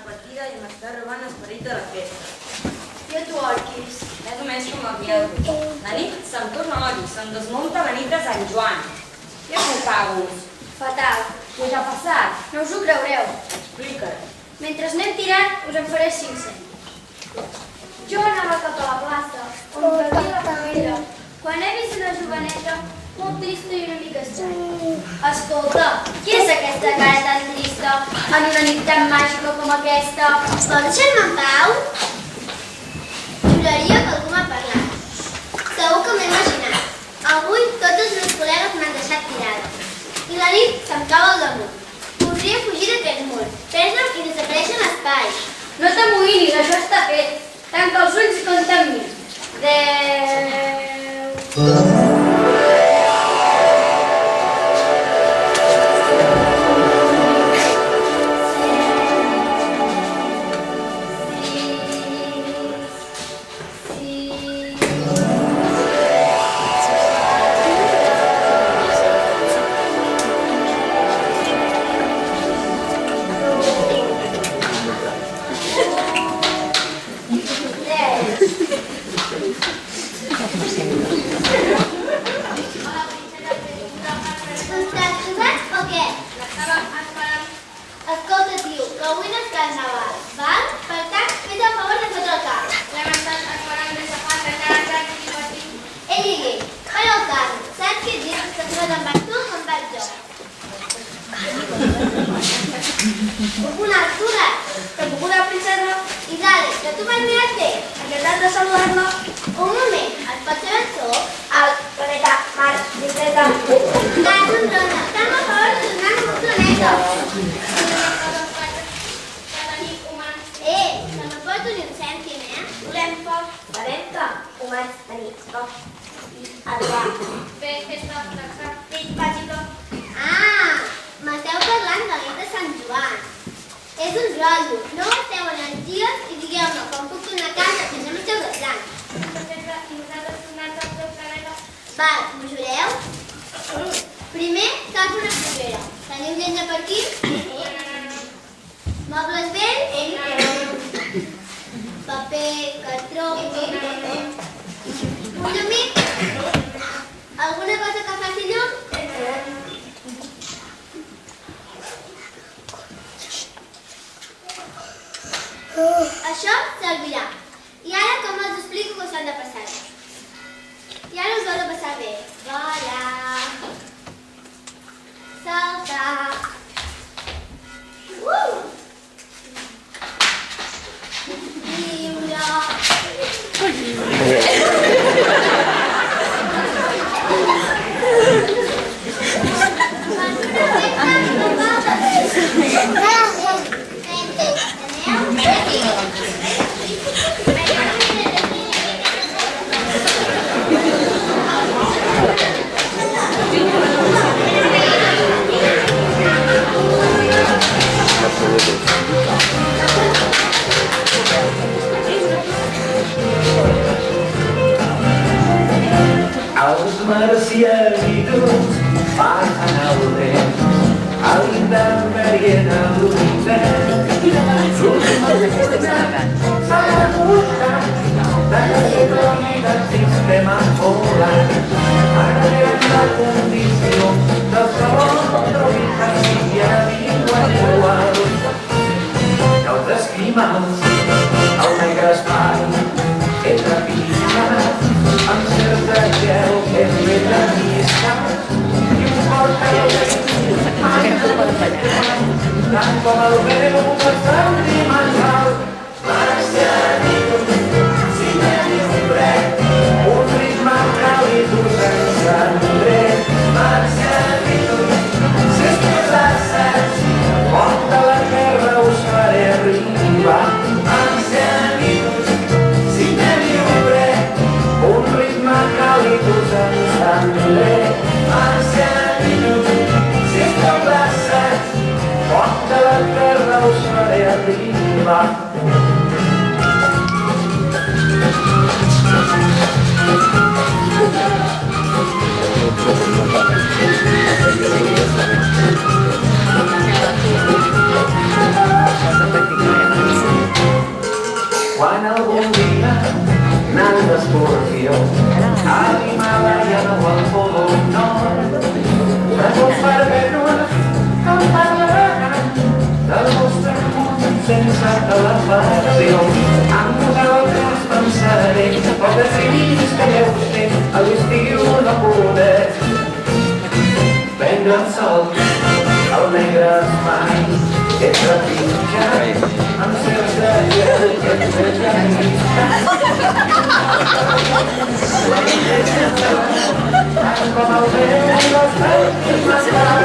partida i m'està robant l'esperit de la festa. Jo t'ho orquis. És només com havia de dir. La nit se'm torna odi, se'm desmunta la nit de Sant Joan. Què m'ho cagus? Fatal. Què t'ha passat? No us ho creureu. Explica't. Mentre anem tirant, us en faré 5 cèntims. Jo anava cap a la plaça, on hi havia la camella, quan he vist una joveneta molt trista i una mica estranya. Escolta, qui és aquesta cara tan trista en una nit tan màgica com aquesta? Vols deixar-me en pau? Juraria que algú m'ha parlat. Segur que m'he imaginat. Avui tots els meus col·legues m'han deixat tirada. I la nit se'm cau al damunt. Voldria fugir d'aquest mur, perdre'm i desaparèixer en l'espai. No t'amoïnis, això està fet. Tanca els ulls i compta amb mi. 10... Això servirà. I ara com els explico que s'han de passar bé? I ara us heu de passar bé. Volar. Saltar. Viure. Els marcianitos passen el temps a l'intermèrie de l'univers. S'ha buscat d'aquesta vida el sistema polar. Ara veiem la condició del segon tropical i ara viuen igual. Que els esquimals, el negre espai, entre pixats, amb certa gel que és ben lliscat i un fort tant com el veu passant dimensional. Marcianitos, si teniu fred, un ritme càlid us encendré. Marcianitos, si esteu assaig, pont de la terra us faré arribar. Marcianitos, si teniu fred, un ritme càlid us encendré. Marcianitos, si esteu assaig, pont de la terra us faré arribar. Practicar. calefacció. Amb vosaltres pensaré els decidits que deu ser a l'estiu no poder prendre el sol al negres mars que trepitjat amb certs de gel que et com el vent i les fèries